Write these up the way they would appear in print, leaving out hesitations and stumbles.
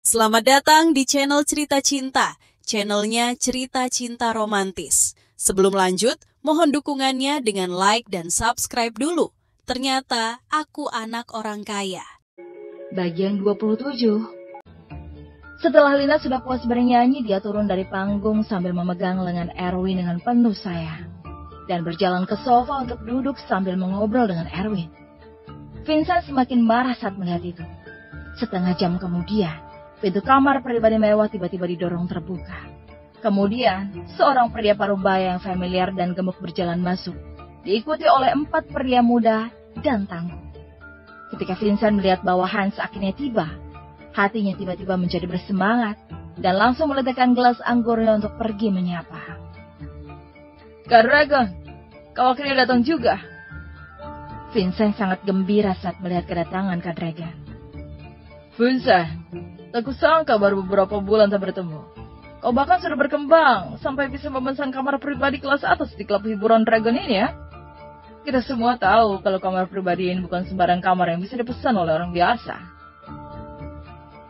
Selamat datang di channel Cerita Cinta, channelnya Cerita Cinta Romantis. Sebelum lanjut, mohon dukungannya dengan like dan subscribe dulu. Ternyata aku anak orang kaya. Bagian 27. Setelah Lina sudah puas bernyanyi, dia turun dari panggung sambil memegang lengan Erwin dengan penuh sayang dan berjalan ke sofa untuk duduk sambil mengobrol dengan Erwin. Vincent semakin marah saat melihat itu. Setengah jam kemudian, pintu kamar pribadi mewah tiba-tiba didorong terbuka. Kemudian, seorang pria parubaya yang familiar dan gemuk berjalan masuk, diikuti oleh 4 pria muda dan tangguh. Ketika Vincent melihat bahwa Hans akhirnya tiba, hatinya tiba-tiba menjadi bersemangat dan langsung meletakkan gelas anggurnya untuk pergi menyapa. "Kak Dragon, kau akhirnya datang juga." Vincent sangat gembira saat melihat kedatangan Kak Dragon. "Vincent, tak kusangka baru beberapa bulan tak bertemu. Kau bahkan sudah berkembang sampai bisa memesan kamar pribadi kelas atas di klub hiburan Dragon ini ya. Kita semua tahu kalau kamar pribadi ini bukan sembarang kamar yang bisa dipesan oleh orang biasa."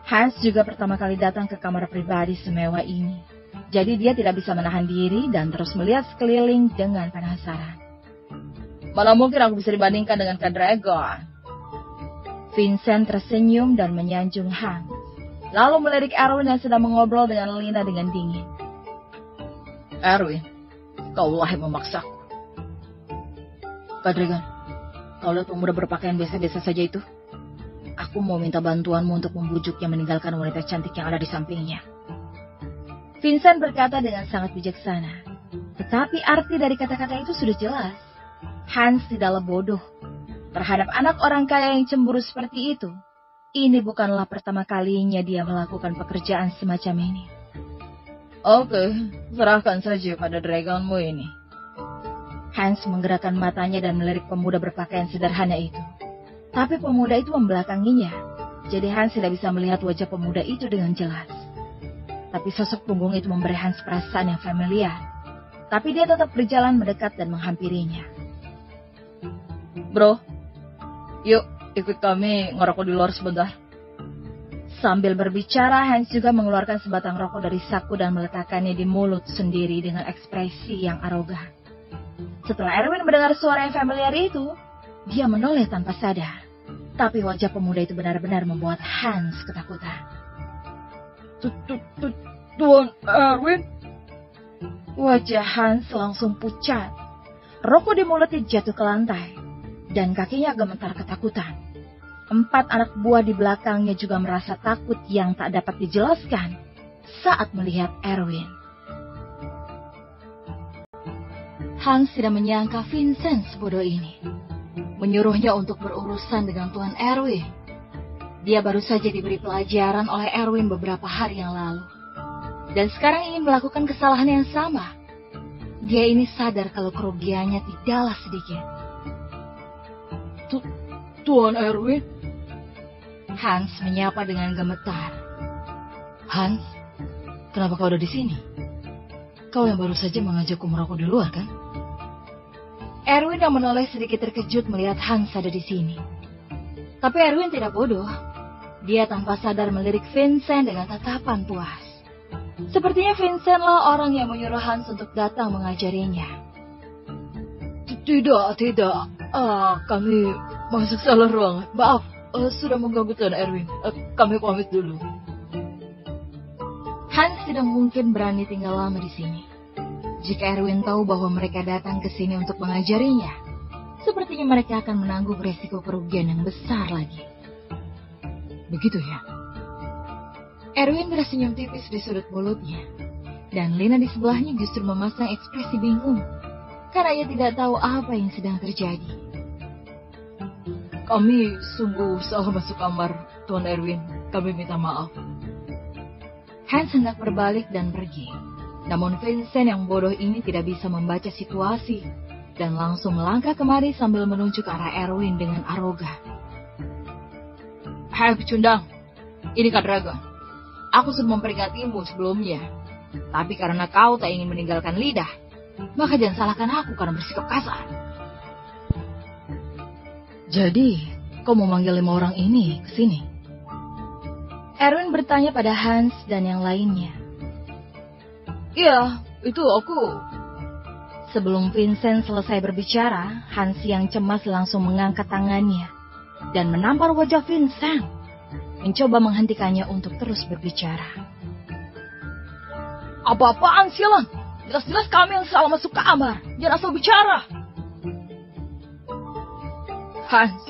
Hans juga pertama kali datang ke kamar pribadi semewah ini. Jadi dia tidak bisa menahan diri dan terus melihat sekeliling dengan penasaran. "Mana mungkin aku bisa dibandingkan dengan Kak Dragon?" Vincent tersenyum dan menyanjung Hans, lalu melirik Erwin yang sedang mengobrol dengan Lina dengan dingin. "Erwin, kaulah yang memaksaku." "Kak Dragon, kau lihat pemuda berpakaian biasa-biasa saja itu? Aku mau minta bantuanmu untuk membujuknya meninggalkan wanita cantik yang ada di sampingnya." Vincent berkata dengan sangat bijaksana, tetapi arti dari kata-kata itu sudah jelas. Hans tidaklah bodoh. Terhadap anak orang kaya yang cemburu seperti itu, ini bukanlah pertama kalinya dia melakukan pekerjaan semacam ini. "Oke, serahkan saja pada dragonmu ini." Hans menggerakkan matanya dan melirik pemuda berpakaian sederhana itu. Tapi pemuda itu membelakanginya, jadi Hans tidak bisa melihat wajah pemuda itu dengan jelas. Tapi sosok punggung itu memberi Hans perasaan yang familiar. Tapi dia tetap berjalan mendekat dan menghampirinya. "Bro, yuk ikut kami ngerokok di luar sebentar." Sambil berbicara, Hans juga mengeluarkan sebatang rokok dari saku dan meletakkannya di mulut sendiri dengan ekspresi yang arogan. Setelah Erwin mendengar suara yang familiar itu, dia menoleh tanpa sadar. Tapi wajah pemuda itu benar-benar membuat Hans ketakutan. "Tuan Erwin?" Wajah Hans langsung pucat. Rokok di mulutnya jatuh ke lantai, dan kakinya gemetar ketakutan. 4 anak buah di belakangnya juga merasa takut yang tak dapat dijelaskan saat melihat Erwin. Hans tidak menyangka Vincent sebodoh ini, menyuruhnya untuk berurusan dengan Tuan Erwin. Dia baru saja diberi pelajaran oleh Erwin beberapa hari yang lalu, dan sekarang ingin melakukan kesalahan yang sama. Dia ini sadar kalau kerugiannya tidaklah sedikit. "Tuan Erwin?" Hans menyapa dengan gemetar. "Hans, kenapa kau ada di sini? Kau yang baru saja mengajakku merokok di luar, kan?" Erwin yang menoleh sedikit terkejut melihat Hans ada di sini. Tapi Erwin tidak bodoh. Dia tanpa sadar melirik Vincent dengan tatapan puas. Sepertinya Vincentlah orang yang menyuruh Hans untuk datang mengajarinya. Tidak. Kami masuk salah ruangan. Maaf, sudah mengganggu Tuan Erwin. Kami pamit dulu." Hans tidak mungkin berani tinggal lama di sini. Jika Erwin tahu bahwa mereka datang ke sini untuk mengajarinya, sepertinya mereka akan menanggung resiko kerugian yang besar lagi. Begitu ya? Erwin tersenyum tipis di sudut mulutnya, dan Lina di sebelahnya justru memasang ekspresi bingung, karena ia tidak tahu apa yang sedang terjadi. "Kami sungguh salah masuk kamar, Tuan Erwin. Kami minta maaf." Hans hendak berbalik dan pergi. Namun Vincent yang bodoh ini tidak bisa membaca situasi dan langsung melangkah kemari sambil menunjuk ke arah Erwin dengan arogan. "Hai pecundang, ini Kak Dragon. Aku sudah memperingatimu sebelumnya. Tapi karena kau tak ingin meninggalkan lidah, maka jangan salahkan aku karena bersikap kasar." "Jadi, kau mau manggil 5 orang ini ke sini?" Erwin bertanya pada Hans dan yang lainnya. Iya, itu aku. Sebelum Vincent selesai berbicara, Hans yang cemas langsung mengangkat tangannya dan menampar wajah Vincent, mencoba menghentikannya untuk terus berbicara. Apa-apaan sih, Lan? Jelas-jelas kami yang salah masuk kamar. Jangan asal bicara. Hans,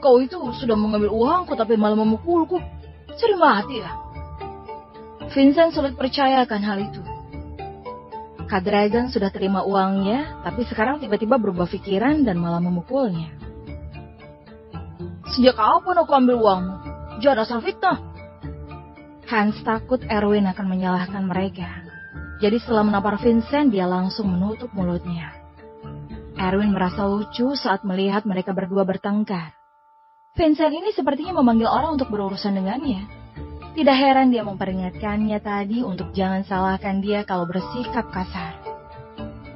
kau itu sudah mengambil uangku tapi malah memukulku. Cari mati ya? Vincent sulit percaya akan hal itu. Kak Dragan sudah terima uangnya, tapi sekarang tiba-tiba berubah pikiran dan malah memukulnya. Sejak kapan aku ambil uangmu? Jangan asal fitnah. Hans takut Erwin akan menyalahkan mereka. Jadi setelah menampar Vincent, dia langsung menutup mulutnya. Erwin merasa lucu saat melihat mereka berdua bertengkar. Vincent ini sepertinya memanggil orang untuk berurusan dengannya. Tidak heran dia memperingatkannya tadi untuk jangan salahkan dia kalau bersikap kasar.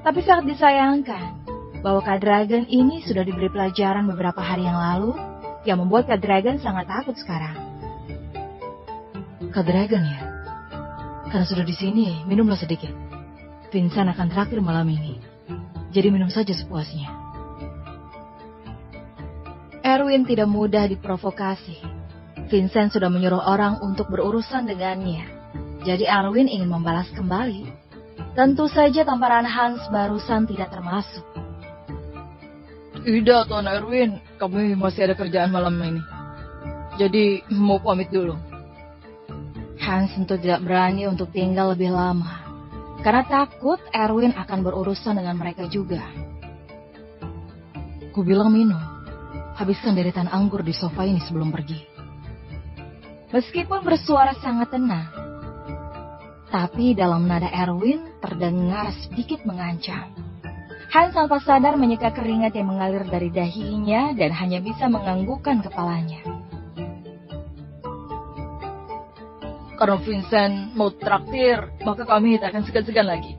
Tapi sangat disayangkan bahwa Kak Dragan ini sudah diberi pelajaran beberapa hari yang lalu yang membuat Kak Dragan sangat takut sekarang. Kak Dragan ya? Karena sudah di sini, minumlah sedikit. Vincent akan traktir malam ini. Jadi minum saja sepuasnya. Erwin tidak mudah diprovokasi. Vincent sudah menyuruh orang untuk berurusan dengannya. Jadi Erwin ingin membalas kembali. Tentu saja tamparan Hans barusan tidak termasuk. Tidak, Tuan Erwin. Kami masih ada kerjaan malam ini. Jadi mau pamit dulu. Hans tentu tidak berani untuk tinggal lebih lama. Karena takut Erwin akan berurusan dengan mereka juga. Ku bilang minum. Habiskan deretan anggur di sofa ini sebelum pergi. Meskipun bersuara sangat tenang, tapi dalam nada Erwin terdengar sedikit mengancam. Hans tanpa sadar menyeka keringat yang mengalir dari dahinya dan hanya bisa menganggukkan kepalanya. Karena Vincent mau traktir, maka kami tak akan segan-segan lagi.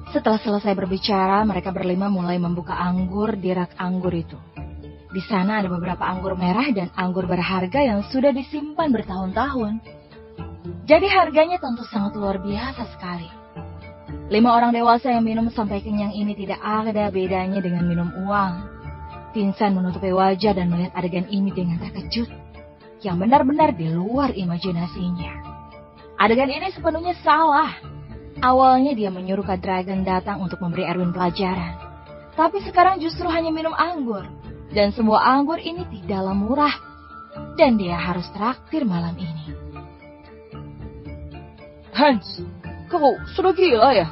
Setelah selesai berbicara, mereka berlima mulai membuka anggur di rak anggur itu. Di sana ada beberapa anggur merah dan anggur berharga yang sudah disimpan bertahun-tahun. Jadi harganya tentu sangat luar biasa sekali. 5 orang dewasa yang minum sampai kenyang ini tidak ada bedanya dengan minum uang. Vincent menutupi wajah dan melihat adegan ini dengan terkejut, yang benar-benar di luar imajinasinya. Adegan ini sepenuhnya salah. Awalnya dia menyuruh Kak Dragan datang untuk memberi Erwin pelajaran. Tapi sekarang justru hanya minum anggur. Dan semua anggur ini tidaklah murah. Dan dia harus traktir malam ini. Hans, kau sudah gila ya?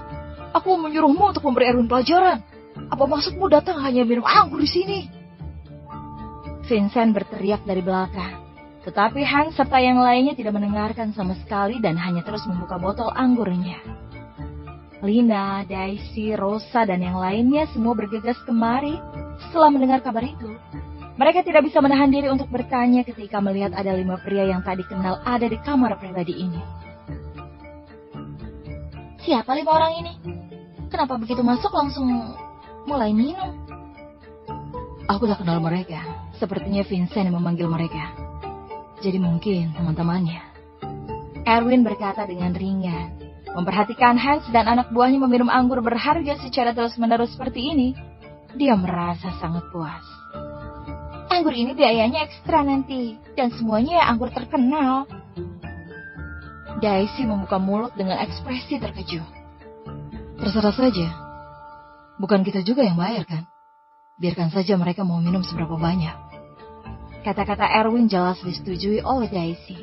Aku menyuruhmu untuk memberi Erwin pelajaran. Apa maksudmu datang hanya minum anggur di sini? Vincent berteriak dari belakang. Tetapi Hans serta yang lainnya tidak mendengarkan sama sekali dan hanya terus membuka botol anggurnya. Lina, Daisy, Rosa, dan yang lainnya semua bergegas kemari setelah mendengar kabar itu. Mereka tidak bisa menahan diri untuk bertanya ketika melihat ada 5 pria yang tak dikenal ada di kamar pribadi ini. Siapa 5 orang ini? Kenapa begitu masuk langsung mulai minum? Aku tak kenal mereka. Sepertinya Vincent yang memanggil mereka. Jadi mungkin teman-temannya. Erwin berkata dengan ringan. Memperhatikan Hans dan anak buahnya meminum anggur berharga secara terus-menerus seperti ini, dia merasa sangat puas. Anggur ini biayanya ekstra nanti, dan semuanya anggur terkenal. Daisy membuka mulut dengan ekspresi terkejut. Terserah saja. Bukan kita juga yang bayar kan? Biarkan saja mereka mau minum seberapa banyak. Kata-kata Erwin jelas disetujui oleh Daisy.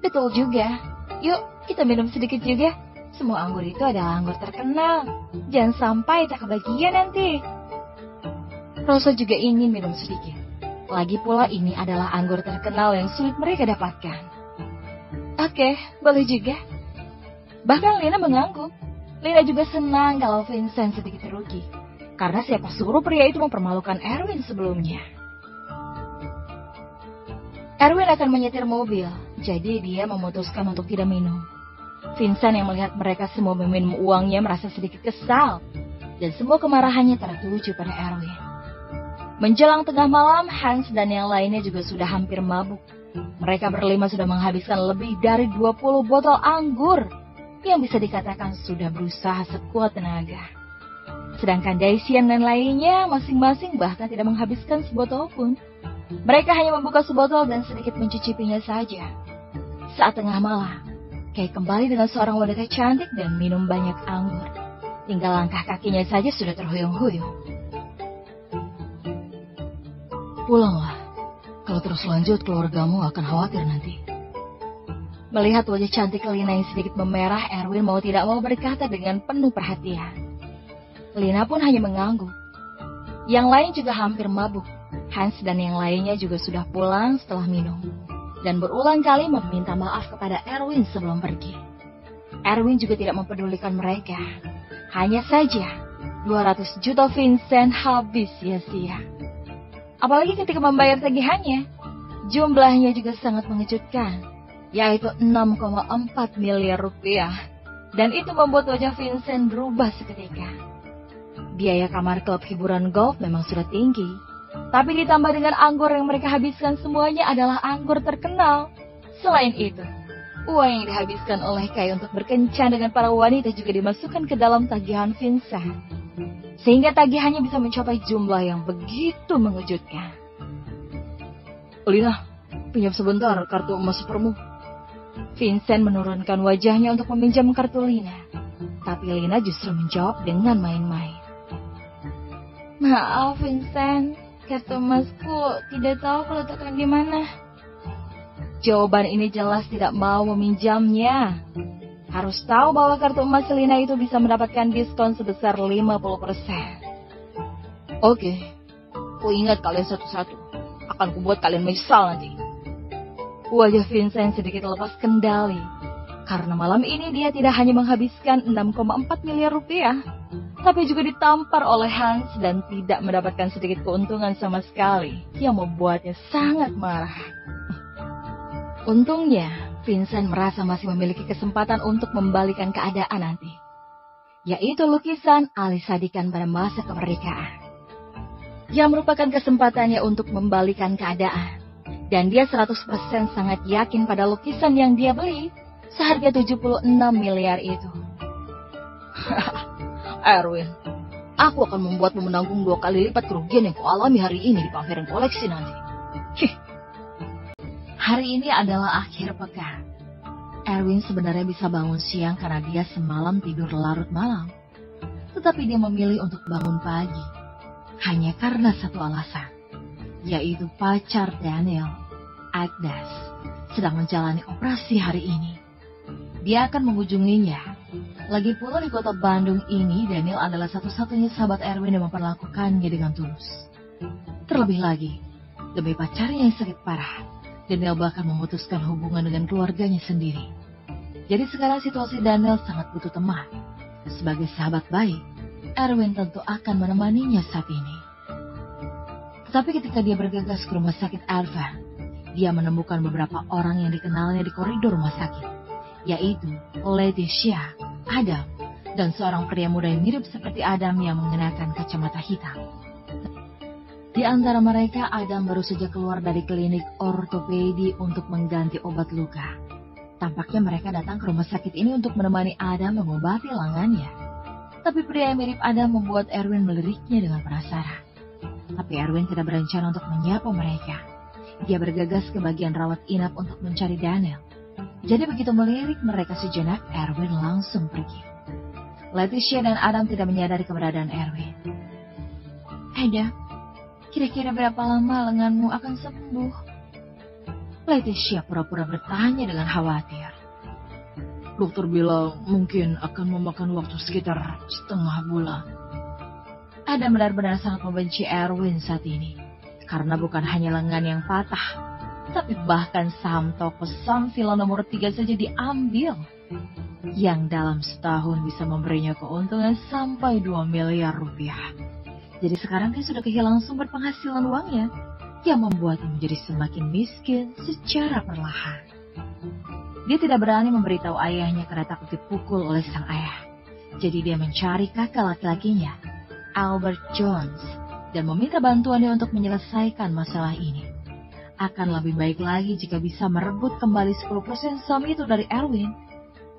Betul juga. Yuk, kita minum sedikit juga. Semua anggur itu adalah anggur terkenal. Jangan sampai tak kebagian nanti. Rosa juga ingin minum sedikit. Lagi pula ini adalah anggur terkenal yang sulit mereka dapatkan. Oke, boleh juga. Bahkan Lina mengangguk. Lina juga senang kalau Vincent sedikit rugi. Karena siapa suruh pria itu mempermalukan Erwin sebelumnya. Erwin akan menyetir mobil, jadi dia memutuskan untuk tidak minum. Vincent yang melihat mereka semua meminum uangnya merasa sedikit kesal, dan semua kemarahannya tertuju pada Erwin. Menjelang tengah malam, Hans dan yang lainnya juga sudah hampir mabuk. Mereka berlima sudah menghabiskan lebih dari 20 botol anggur yang bisa dikatakan sudah berusaha sekuat tenaga. Sedangkan Daisy dan lainnya masing-masing bahkan tidak menghabiskan sebotol pun. Mereka hanya membuka sebotol dan sedikit mencicipinya saja. Saat tengah malam, Kay kembali dengan seorang wanita cantik dan minum banyak anggur. Tinggal langkah kakinya saja sudah terhuyung-huyung. Pulanglah. Kalau terus lanjut, keluargamu akan khawatir nanti. Melihat wajah cantik Lina yang sedikit memerah, Erwin mau tidak mau berkata dengan penuh perhatian. Lina pun hanya mengangguk. Yang lain juga hampir mabuk. Hans dan yang lainnya juga sudah pulang setelah minum. Dan berulang kali meminta maaf kepada Erwin sebelum pergi. Erwin juga tidak mempedulikan mereka. Hanya saja 200 juta Vincent habis sia-sia. Apalagi ketika membayar tagihannya, jumlahnya juga sangat mengejutkan, yaitu 6,4 miliar rupiah. Dan itu membuat wajah Vincent berubah seketika. Biaya kamar klub hiburan golf memang sudah tinggi, tapi ditambah dengan anggur yang mereka habiskan semuanya adalah anggur terkenal. Selain itu, uang yang dihabiskan oleh Kay untuk berkencan dengan para wanita juga dimasukkan ke dalam tagihan Vincent. Sehingga tagihannya bisa mencapai jumlah yang begitu mengejutkan. Lina, pinjam sebentar kartu emas supermu. Vincent menurunkan wajahnya untuk meminjam kartu Lina. Tapi Lina justru menjawab dengan main-main. Maaf Vincent, kartu emasku tidak tahu letakkan di mana. Jawaban ini jelas tidak mau meminjamnya. Harus tahu bahwa kartu emas Lina itu bisa mendapatkan diskon sebesar 50%. Oke, ku ingat kalian satu-satu. Akan kubuat kalian menyesal nanti. Wajah Vincent sedikit lepas kendali. Karena malam ini dia tidak hanya menghabiskan 6,4 miliar rupiah, tapi juga ditampar oleh Hans dan tidak mendapatkan sedikit keuntungan sama sekali, yang membuatnya sangat marah. Untungnya, Vincent merasa masih memiliki kesempatan untuk membalikan keadaan nanti, yaitu lukisan Alisa Dikan pada masa kemerdekaan, yang merupakan kesempatannya untuk membalikan keadaan. Dan dia 100% sangat yakin pada lukisan yang dia beli seharga 76 miliar itu. Erwin, aku akan membuatmu menanggung 2 kali lipat kerugian yang kau alami hari ini di pameran koleksi nanti. Hari ini adalah akhir pekan. Erwin sebenarnya bisa bangun siang karena dia semalam tidur larut malam. Tetapi dia memilih untuk bangun pagi. Hanya karena satu alasan, yaitu pacar Daniel, Agnes, sedang menjalani operasi hari ini. Dia akan mengunjunginya. Lagi pula di kota Bandung ini, Daniel adalah satu-satunya sahabat Erwin yang memperlakukannya dengan tulus. Terlebih lagi, demi pacarnya yang sakit parah, Daniel bahkan memutuskan hubungan dengan keluarganya sendiri. Jadi sekarang situasi Daniel sangat butuh teman. Sebagai sahabat baik, Erwin tentu akan menemaninya saat ini. Tetapi ketika dia bergegas ke rumah sakit Alva, dia menemukan beberapa orang yang dikenalnya di koridor rumah sakit, yaitu Leticia, Adam, dan seorang pria muda yang mirip seperti Adam yang mengenakan kacamata hitam. Di antara mereka, Adam baru saja keluar dari klinik ortopedi untuk mengganti obat luka. Tampaknya mereka datang ke rumah sakit ini untuk menemani Adam mengobati lengannya. Tapi pria yang mirip Adam membuat Erwin meliriknya dengan penasaran. Tapi Erwin tidak berencana untuk menyapa mereka. Dia bergegas ke bagian rawat inap untuk mencari Daniel. Jadi begitu melirik mereka sejenak, Erwin langsung pergi. Leticia dan Adam tidak menyadari keberadaan Erwin. Adam, kira-kira berapa lama lenganmu akan sembuh? Leticia pura-pura bertanya dengan khawatir. Dokter bilang mungkin akan memakan waktu sekitar setengah bulan. Adam benar-benar sangat membenci Erwin saat ini. Karena bukan hanya lengan yang patah, tapi bahkan saham toko Samsila nomor 3 saja diambil. Yang dalam setahun bisa memberinya keuntungan sampai 2 miliar rupiah. Jadi sekarang dia sudah kehilangan sumber penghasilan uangnya, yang membuatnya menjadi semakin miskin secara perlahan. Dia tidak berani memberitahu ayahnya karena takut dipukul oleh sang ayah. Jadi dia mencari kakak laki-lakinya, Albert Jones, dan meminta bantuannya untuk menyelesaikan masalah ini. akan lebih baik lagi jika bisa merebut kembali 10% saham itu dari Erwin.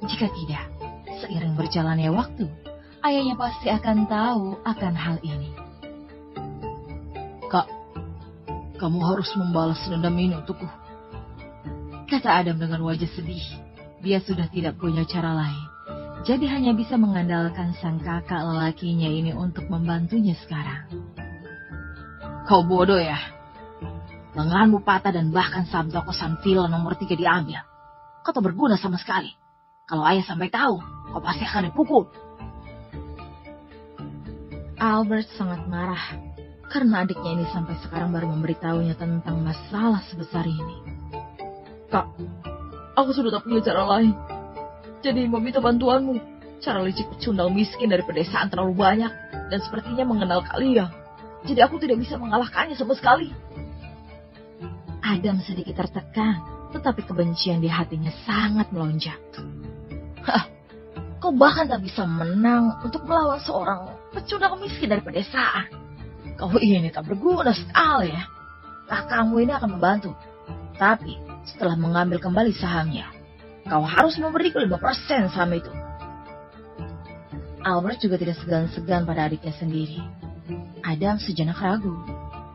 Jika tidak, seiring berjalannya waktu, ayahnya pasti akan tahu akan hal ini. Kak, kamu harus membalas dendam ini untukku, kata Adam dengan wajah sedih. Dia sudah tidak punya cara lain, jadi hanya bisa mengandalkan sang kakak lelakinya ini untuk membantunya sekarang. Kau bodoh ya. Lenganmu patah dan bahkan saham toko Sanvilla nomor 3 diambil. Kau tak berguna sama sekali. Kalau ayah sampai tahu, kau pasti akan dipukul. Albert sangat marah karena adiknya ini sampai sekarang baru memberitahunya tentang masalah sebesar ini. Kak, aku sudah tak punya cara lain. Jadi meminta bantuanmu. Cara licik pecundang miskin dari pedesaan terlalu banyak dan sepertinya mengenal kalian. Jadi aku tidak bisa mengalahkannya sama sekali. Adam sedikit tertekan, tetapi kebencian di hatinya sangat melonjak. Kau bahkan tak bisa menang untuk melawan seorang pecundang miskin dari pedesaan. Kau ini tak berguna sekali ya. Kakakmu ini akan membantu. Tapi setelah mengambil kembali sahamnya, kau harus memberiku 5% saham itu. Albert juga tidak segan-segan pada adiknya sendiri. Adam sejenak ragu,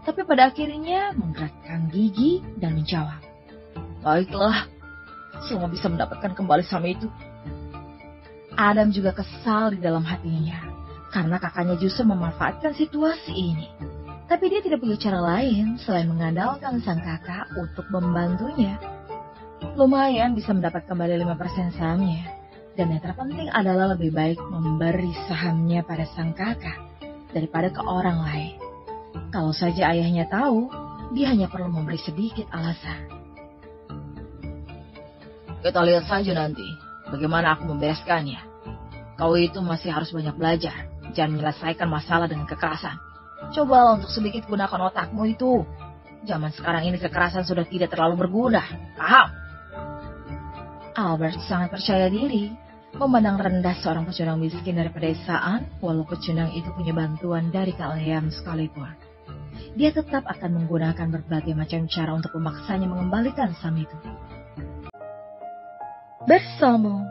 tapi pada akhirnya menggerakkan gigi dan menjawab. Baiklah, selama bisa mendapatkan kembali saham itu. Adam juga kesal di dalam hatinya, karena kakaknya justru memanfaatkan situasi ini. Tapi dia tidak punya cara lain selain mengandalkan sang kakak untuk membantunya. Lumayan bisa mendapat kembali 5% sahamnya. Dan yang terpenting adalah lebih baik memberi sahamnya pada sang kakak daripada ke orang lain. Kalau saja ayahnya tahu, dia hanya perlu memberi sedikit alasan. Kita lihat saja nanti bagaimana aku membereskannya. Kau itu masih harus banyak belajar. Jangan menyelesaikan masalah dengan kekerasan. Cobalah untuk sedikit gunakan otakmu itu. Zaman sekarang ini kekerasan sudah tidak terlalu berguna. Paham? Albert sangat percaya diri, memandang rendah seorang pecundang miskin dari pedesaan, walau pecundang itu punya bantuan dari Kak Liam sekalipun. Dia tetap akan menggunakan berbagai macam cara untuk memaksanya mengembalikan saham itu. Bersambung.